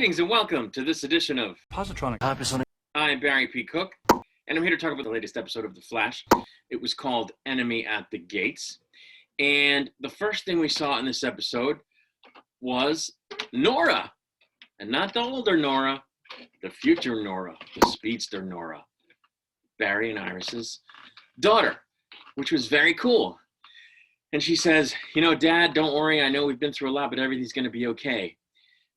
Greetings and welcome to this edition of Positronic. I'm Barry P. Cook, and I'm here to talk about the latest episode of The Flash. It was called Enemy at the Gates. And the first thing we saw in this episode was Nora. And not the older Nora, the future Nora, the speedster Nora. Barry and Iris's daughter, which was very cool. And she says, Dad, don't worry. I know we've been through a lot, but everything's going to be okay.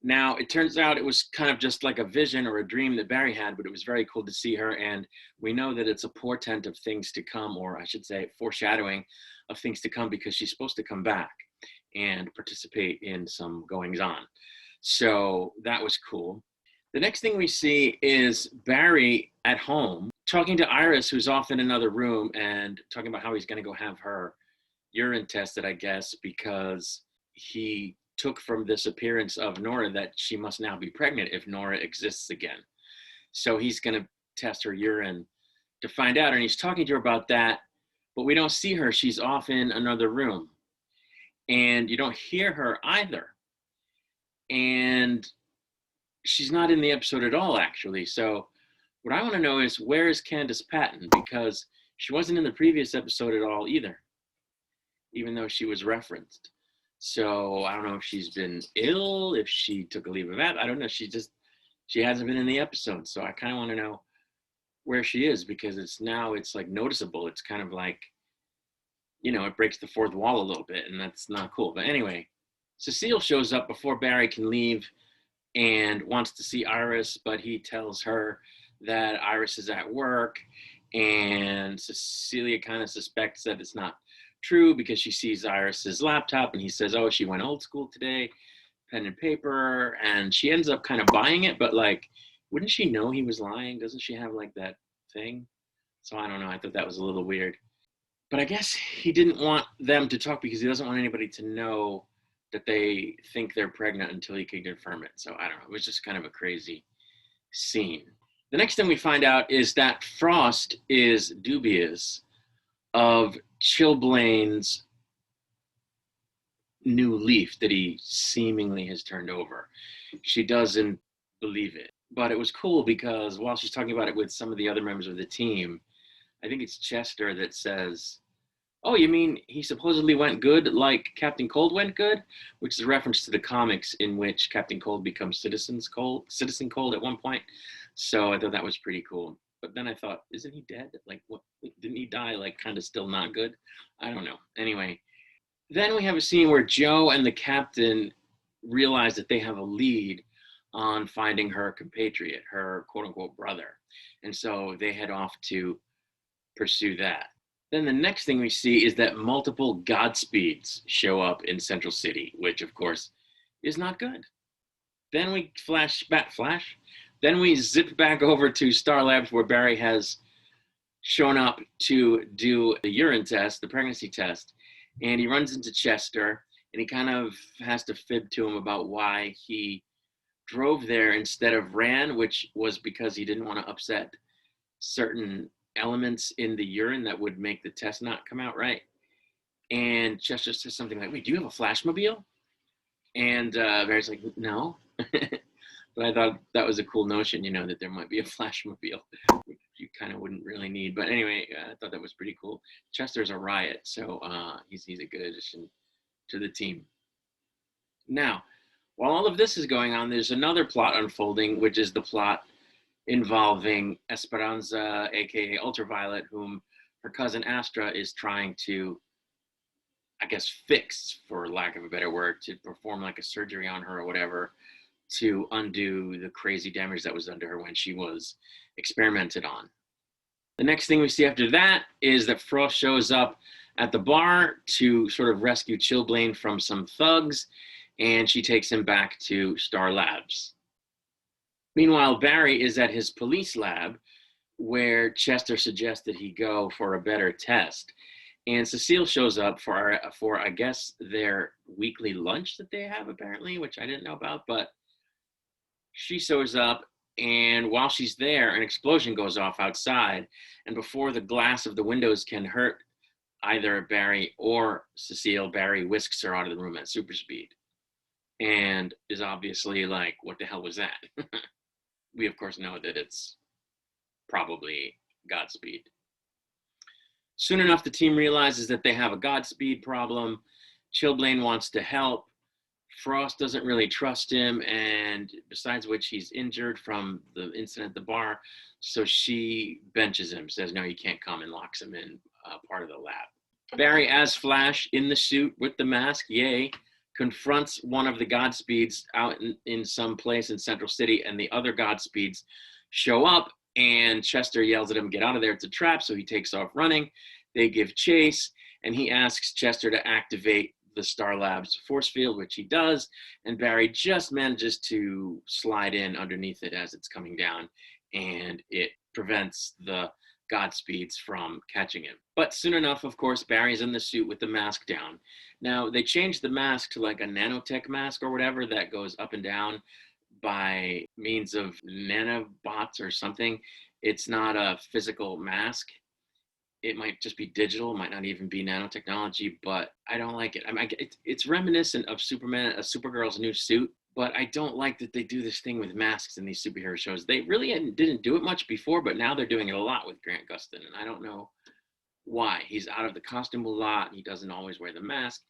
Now, it turns out it was kind of just like a vision or a dream that Barry had, but it was very cool to see her. And we know that it's a portent of things to come, or I should say foreshadowing of things to come, because she's supposed to come back and participate in some goings on. So that was cool. The next thing we see is Barry at home talking to Iris, who's off in another room, and talking about how he's going to go have her urine tested, I guess, because he took from this appearance of Nora that she must now be pregnant if Nora exists again. So he's going to test her urine to find out, and he's talking to her about that, but we don't see her. She's off in another room, and you don't hear her either. And she's not in the episode at all, actually. So what I want to know is, where is Candace Patton? Because she wasn't in the previous episode at all either, even though she was referenced. So I don't know if she's been ill, if she took a leave of absence. I don't know. She hasn't been in the episode. So I kind of want to know where she is, because it's like noticeable. It's kind of like, it breaks the fourth wall a little bit, and that's not cool. But anyway, Cecile shows up before Barry can leave and wants to see Iris, but he tells her that Iris is at work, and Cecilia kind of suspects that it's not true because she sees Iris's laptop, and he says, oh, she went old school today, pen and paper, and she ends up kind of buying it, but like, wouldn't she know he was lying? Doesn't she have like that thing? So I don't know. I thought that was a little weird. But I guess he didn't want them to talk because he doesn't want anybody to know that they think they're pregnant until he can confirm it. So I don't know. It was just kind of a crazy scene. The next thing we find out is that Frost is dubious of Chilblain's new leaf that he seemingly has turned over. She doesn't believe it. But it was cool because while she's talking about it with some of the other members of the team, I think it's Chester that says, oh, you mean he supposedly went good like Captain Cold went good? Which is a reference to the comics in which Captain Cold becomes Citizen Cold at one point. So I thought that was pretty cool. But then I thought, isn't he dead? Like, what? Didn't he die, like, kind of still not good? I don't know. Anyway, then we have a scene where Joe and the captain realize that they have a lead on finding her compatriot, her quote-unquote brother. And so they head off to pursue that. Then the next thing we see is that multiple Godspeeds show up in Central City, which, of course, is not good. Then we Then we zip back over to Star Labs, where Barry has shown up to do the urine test, the pregnancy test, and he runs into Chester, and he kind of has to fib to him about why he drove there instead of ran, which was because he didn't want to upset certain elements in the urine that would make the test not come out right. And Chester says something like, wait, do you have a Flashmobile? And Barry's like, no. But I thought that was a cool notion, that there might be a Flashmobile, which you kind of wouldn't really need. But anyway, I thought that was pretty cool. Chester's a riot, so he's a good addition to the team. Now, while all of this is going on, there's another plot unfolding, which is the plot involving Esperanza, aka Ultraviolet, whom her cousin Astra is trying to, I guess, fix, for lack of a better word, to perform like a surgery on her or whatever, to undo the crazy damage that was done to her when she was experimented on. The next thing we see after that is that Frost shows up at the bar to sort of rescue Chilblain from some thugs, and she takes him back to Star Labs. Meanwhile, Barry is at his police lab, where Chester suggested he go for a better test. And Cecile shows up for I guess, their weekly lunch that they have, apparently, which I didn't know about. But she shows up, and while she's there, an explosion goes off outside. And before the glass of the windows can hurt either Barry or Cecile, Barry whisks her out of the room at super speed. and is obviously like, what the hell was that? We, of course, know that it's probably Godspeed. Soon enough, the team realizes that they have a Godspeed problem. Chilblain wants to help. Frost doesn't really trust him, and besides which, he's injured from the incident at the bar. So she benches him, says, no, you can't come, and locks him in part of the lab. Barry, as Flash, in the suit with the mask, yay, confronts one of the Godspeeds out in some place in Central City, and the other Godspeeds show up, and Chester yells at him, get out of there, it's a trap, so he takes off running. They give chase, and he asks Chester to activate the Star Labs force field, which he does, and Barry just manages to slide in underneath it as it's coming down, and it prevents the Godspeeds from catching him. But soon enough, of course, Barry's in the suit with the mask down. Now, they changed the mask to like a nanotech mask or whatever that goes up and down by means of nanobots or something. It's not a physical mask. It might just be digital, might not even be nanotechnology, but I don't like it. I mean, it's reminiscent of Supergirl's new suit, but I don't like that they do this thing with masks in these superhero shows. They really didn't do it much before, but now they're doing it a lot with Grant Gustin, and I don't know why. He's out of the costume a lot. He doesn't always wear the mask.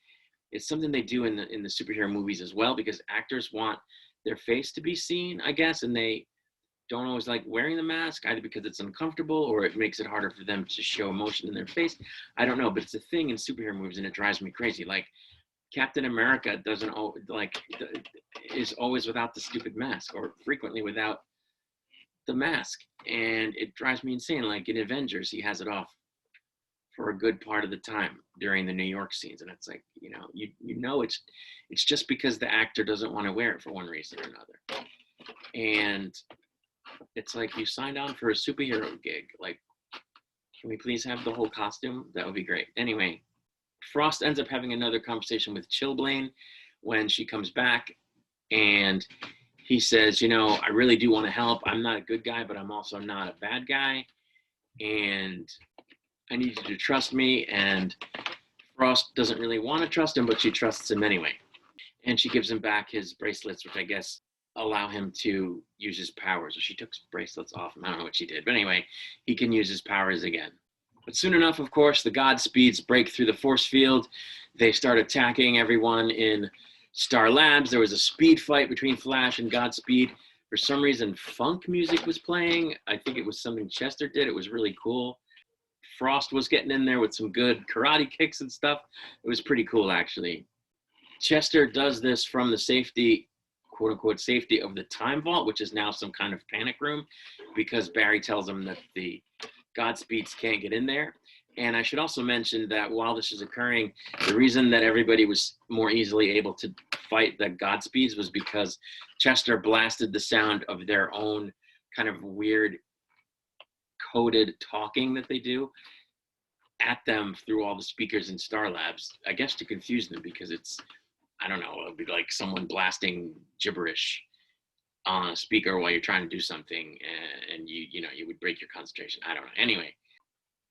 It's something they do in the superhero movies as well, because actors want their face to be seen, I guess, and they don't always like wearing the mask, either because it's uncomfortable or it makes it harder for them to show emotion in their face. I don't know, but it's a thing in superhero movies, and it drives me crazy. Like Captain America is always without the stupid mask, or frequently without the mask, and it drives me insane. Like in Avengers, he has it off for a good part of the time during the New York scenes, and it's like, it's just because the actor doesn't want to wear it for one reason or another. And it's like, you signed on for a superhero gig. Like, can we please have the whole costume? That would be great. Anyway, Frost ends up having another conversation with Chilblain when she comes back, and he says, I really do want to help. I'm not a good guy, but I'm also not a bad guy, and I need you to trust me. And Frost doesn't really want to trust him, but she trusts him anyway. And she gives him back his bracelets, which I guess allow him to use his powers. So she took his bracelets off him. I don't know what she did. But anyway, he can use his powers again. But soon enough, of course, the Godspeeds break through the force field. They start attacking everyone in Star Labs. There was a speed fight between Flash and Godspeed. For some reason, funk music was playing. I think it was something Chester did. It was really cool. Frost was getting in there with some good karate kicks and stuff. It was pretty cool, actually. Chester does this from the safety, quote unquote, safety of the time vault, which is now some kind of panic room, because Barry tells him that the Godspeeds can't get in there. And I should also mention that while this is occurring, the reason that everybody was more easily able to fight the Godspeeds was because Chester blasted the sound of their own kind of weird coded talking that they do at them through all the speakers in Star Labs, I guess to confuse them, because it's, I don't know, it'd be like someone blasting gibberish on a speaker while you're trying to do something, and you would break your concentration. I don't know. Anyway,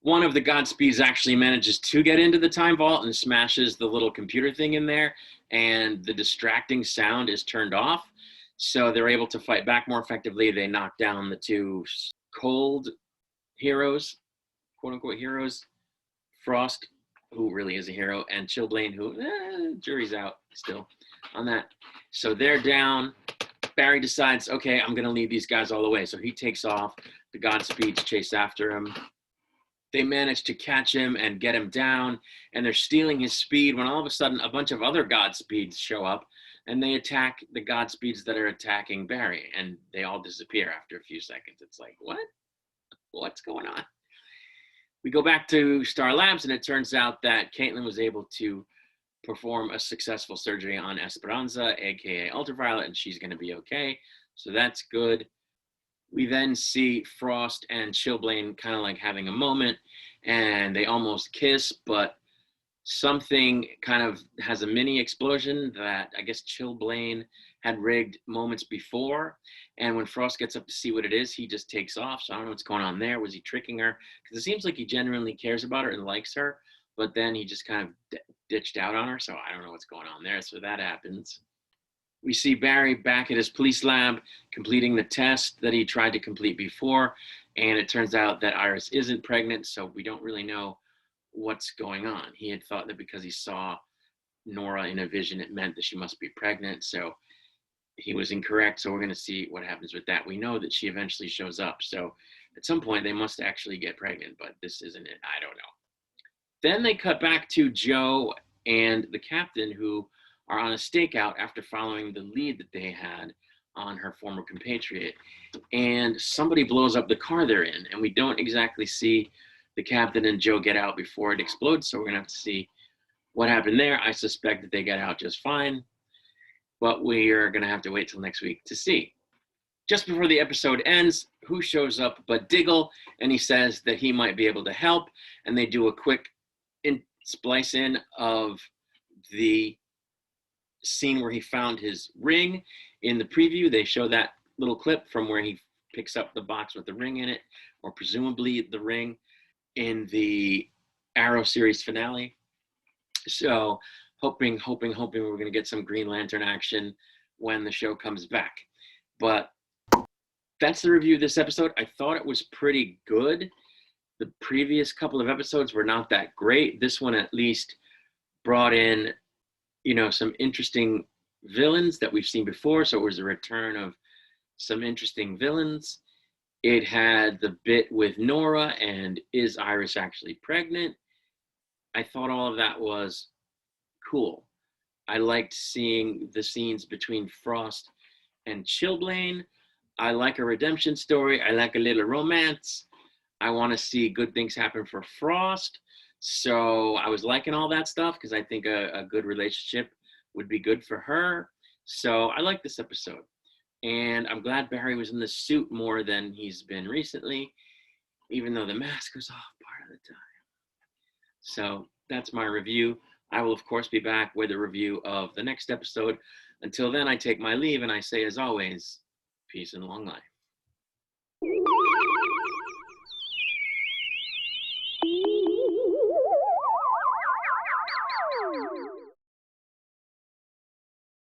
one of the Godspeeds actually manages to get into the time vault and smashes the little computer thing in there, and the distracting sound is turned off. So they're able to fight back more effectively. They knock down the two cold heroes, quote unquote heroes, Frost, who really is a hero, and Chilblain, who jury's out still on that. So they're down. Barry decides, okay, I'm going to lead these guys all the way. So he takes off. The Godspeeds chase after him. They manage to catch him and get him down, and they're stealing his speed when all of a sudden a bunch of other Godspeeds show up, and they attack the Godspeeds that are attacking Barry, and they all disappear after a few seconds. It's like, what? What's going on? We go back to Star Labs, and it turns out that Caitlin was able to perform a successful surgery on Esperanza, aka Ultraviolet, and she's going to be okay. So that's good. We then see Frost and Chilblain kind of like having a moment, and they almost kiss, but something kind of has a mini explosion that I guess Chilblain had rigged moments before. And when Frost gets up to see what it is, he just takes off. So I don't know what's going on there. Was he tricking her? Because it seems like he genuinely cares about her and likes her, but then he just kind of ditched out on her. So I don't know what's going on there. So that happens. We see Barry back at his police lab completing the test that he tried to complete before, and it turns out that Iris isn't pregnant, so we don't really know what's going on. He had thought that because he saw Nora in a vision, it meant that she must be pregnant, so he was incorrect. So we're going to see what happens with that. We know that she eventually shows up, so at some point they must actually get pregnant, but this isn't it. I don't know. Then they cut back to Joe and the captain, who are on a stakeout after following the lead that they had on her former compatriot. And somebody blows up the car they're in, and we don't exactly see the captain and Joe get out before it explodes, so we're going to have to see what happened there. I suspect that they get out just fine, but we are going to have to wait till next week to see. Just before the episode ends, who shows up but Diggle, and he says that he might be able to help, and they do a quick splice in of the scene where he found his ring in the preview. They show that little clip from where he picks up the box with the ring in it, or presumably the ring, in the Arrow series finale. So hoping we're going to get some Green Lantern action when the show comes back. But that's the review of this episode. I thought it was pretty good. The previous couple of episodes were not that great. This one at least brought in, some interesting villains that we've seen before. So it was a return of some interesting villains. It had the bit with Nora and is Iris actually pregnant? I thought all of that was cool. I liked seeing the scenes between Frost and Chilblain. I like a redemption story. I like a little romance. I want to see good things happen for Frost. So I was liking all that stuff because I think a good relationship would be good for her. So I like this episode. And I'm glad Barry was in the suit more than he's been recently, even though the mask was off part of the time. So that's my review. I will, of course, be back with a review of the next episode. Until then, I take my leave and I say, as always, peace and long life.